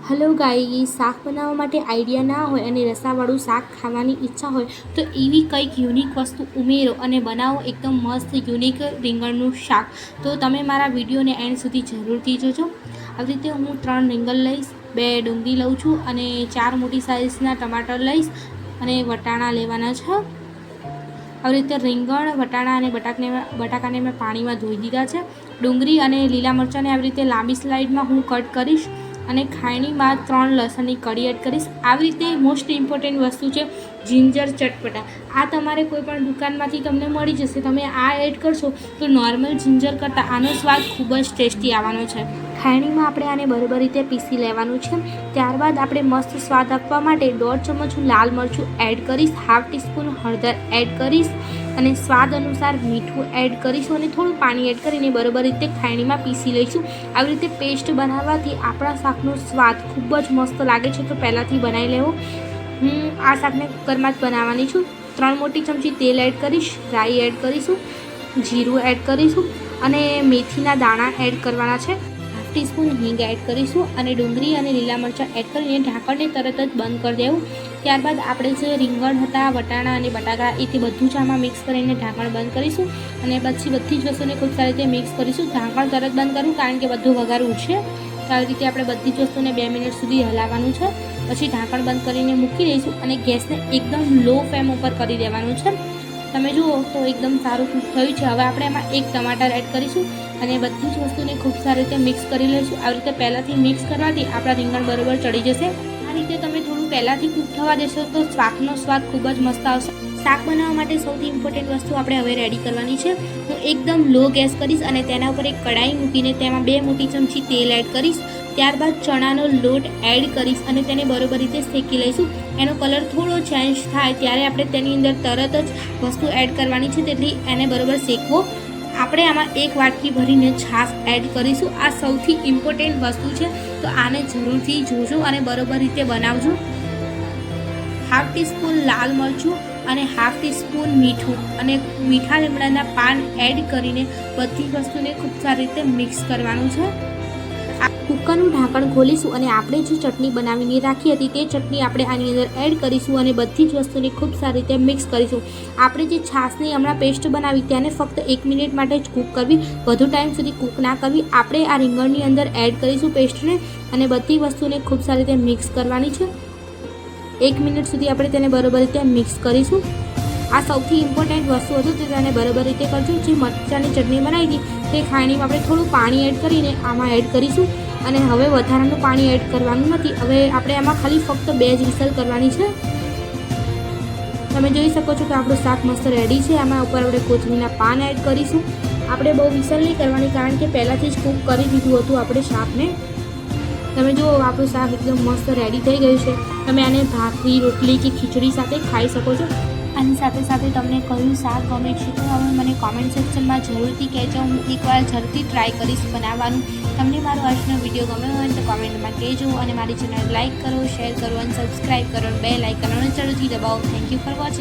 Hello guys, શાક બનાવવા માટે આઈડિયા ના હોય અને રસાવાળું શાક ખાવાની ઈચ્છા હોય તો એવી કંઈક યુનિક વસ્તુ ઉમેરો અને બનાવો એકદમ મસ્ત યુનિક રીંગણનું શાક. તો તમે મારા વિડીયોને એન્ડ સુધી જરૂરથી જોજો. આવી રીતે હું 3 રીંગણ લઈશ, 2 ડુંગળી લઉં છું અને 4 મોટી સાઇઝના ટમાટર લઈશ અને વટાણા લેવાના છે. આવી રીતે રીંગણ, વટાણા અને બટાકાને મેં પાણીમાં ધોઈ દીધા છે. ડુંગળી અને લીલા મરચાંને આવી રીતે લાંબી સ્લાઇડમાં હું કટ કરીશ અને ખાયણીમાં 3 લસણની કળી એડ કરીશ. આવી રીતે મોસ્ટ ઇમ્પોર્ટન્ટ વસ્તુ છે જિંજર ચટપટા. આ તમારે કોઈ પણ દુકાનમાંથી તમને મળી જશે. તમે આ એડ કરશો તો નોર્મલ જિંજર કરતાં આનો સ્વાદ ખૂબ જ ટેસ્ટી આવવાનો છે. ખાયણીમાં આપણે આને બરાબર રીતે પીસી લેવાનું છે. ત્યારબાદ આપણે મસ્ત સ્વાદ આપવા માટે 1.5 ચમચ લાલ મરચું એડ કરીશ, 1/2 ટીસ્પૂન હળદર એડ કરીશ અને સ્વાદ અનુસાર મીઠું એડ કરીશું અને થોડું પાણી એડ કરીને બરાબર રીતે ખાયણીમાં પીસી લઈશું. આવી રીતે પેસ્ટ બનાવવાથી આપણા શાકનો સ્વાદ ખૂબ જ મસ્ત લાગે છે. તો પહેલાંથી બનાવી લેવો. હું આ શાકને કુકરમાં જ બનાવવાની છું. 3 મોટી ચમચી તેલ એડ કરીશ, રાઈ એડ કરીશું, જીરું એડ કરીશું અને મેથીના દાણા એડ કરવાના છે. 1/2 ટીસ્પૂન હિંગ એડ કરીશું અને ડુંગળી અને લીલા મરચાં એડ કરીને ઢાંકણને તરત જ બંધ કરી દેવું. ત્યારબાદ આપણે જે રીંગણ હતા, વટાણા અને બટાકા એ તે બધું જ આમાં મિક્સ કરીને ઢાંકણ બંધ કરીશું અને પછી બધી જ વસ્તુને ખૂબ સારી રીતે મિક્સ કરીશું. ઢાંકણ તરત બંધ કરવું કારણ કે બધું વઘાર ઉઠશે. તો આવી રીતે આપણે બધી જ વસ્તુને 2 મિનિટ સુધી હલાવવાનું છે. પછી ઢાંકણ બંધ કરીને મૂકી દઈશું અને ગેસને એકદમ લો ફ્લેમ ઉપર કરી દેવાનું છે. તમે જુઓ તો એકદમ સારું કૂક થયું છે. હવે આપણે એમાં 1 ટમાટર એડ કરીશું અને બધી જ વસ્તુને ખૂબ સારી રીતે મિક્સ કરી લઈશું. આવી રીતે પહેલાંથી મિક્સ કરવાથી આપણા રીંગણ બરાબર ચડી જશે. આ રીતે તમે થોડું પહેલાંથી કૂક થવા દેશો તો શાકનો સ્વાદ ખૂબ જ મસ્ત આવશે. શાક બનાવવા માટે સૌથી ઇમ્પોર્ટન્ટ વસ્તુ આપણે હવે રેડી કરવાની છે. હું એકદમ લો ગેસ કરીશ અને તેના ઉપર એક કઢાઈ મૂકીને તેમાં 2 મોટી ચમચી તેલ એડ કરીશ. ત્યારબાદ ચણાનો લોટ એડ કરીશ અને તેને બરાબર રીતે શેકી લઈશું. એનો કલર થોડો ચેન્જ થાય ત્યારે આપણે તેની અંદર તરત જ વસ્તુ એડ કરવાની છે, તેથી એને બરાબર શેકવો. આપણે આમાં 1 વાટકી ભરીને છાશ એડ કરીશું. આ સૌથી ઇમ્પોર્ટન્ટ વસ્તુ છે, તો આને જરૂરથી જોજો અને બરાબર રીતે બનાવજો. 1/2 ટીસ્પૂન લાલ મરચું અને 1/2 ટીસ્પૂન મીઠું અને મીઠા લીમડાના પાન એડ કરીને બધી વસ્તુને ખૂબ સારી રીતે મિક્સ કરવાનું છે. કુકરનું ઢાંકણ ખોલીશું અને આપણે જે ચટણી બનાવીને રાખી હતી તે ચટણી આપણે આની અંદર એડ કરીશું અને બધી જ વસ્તુને ખૂબ સારી રીતે મિક્સ કરીશું. આપણે જે છાશની હમણાં પેસ્ટ બનાવી તેને ફક્ત 1 મિનિટ માટે જ કૂક કરવી, વધુ ટાઈમ સુધી કૂક ના કરવી. આપણે આ રીંગણની અંદર એડ કરીશું પેસ્ટને અને બધી વસ્તુને ખૂબ સારી રીતે મિક્સ કરવાની છે. 1 મિનિટ સુધી આપણે તેને બરાબર રીતે મિક્સ કરીશું. આ સૌથી ઇમ્પોર્ટન્ટ વસ્તુ હતું, તે તેને બરાબર રીતે કરજો. જે મરચાંની ચટણી બનાવી હતી તે ખાયણીમાં આપણે થોડું પાણી એડ કરીને આમાં એડ કરીશું અને હવે વધારાનું પાણી એડ કરવાનું નથી. હવે આપણે આમાં ખાલી ફક્ત 2 જ વિસલ કરવાની છે. તમે જોઈ શકો છો કે આપણું શાક મસ્ત રેડી છે. આમાં ઉપર આપણે કોથમીરના પાન એડ કરીશું. આપણે બહુ વિસલ નહીં કરવાની કારણ કે પહેલાંથી જ કૂક કરી દીધું હતું આપણે શાકને. તમે જુઓ આપણું શાક એકદમ મસ્ત રેડી થઈ ગયું છે. તમે આને ભાખરી, રોટલી કે ખીચડી સાથે ખાઈ શકો છો. આની સાથે સાથે તમને કયું શાક ગમે છે તો હવે મને કોમેન્ટ સેક્શનમાં જરૂરથી કહેજો. હું એકવાર જરૂરથી ટ્રાય કરીશ બનાવવાનું. તમને મારો આજનો વિડીયો ગમ્યો હોય તો કોમેન્ટમાં કહેજો અને મારી ચેનલ લાઇક કરો, શેર કરો અને સબસ્ક્રાઈબ કરો અને બેલ આઇકન જરૂરથી દબાવો. Thank you for watching.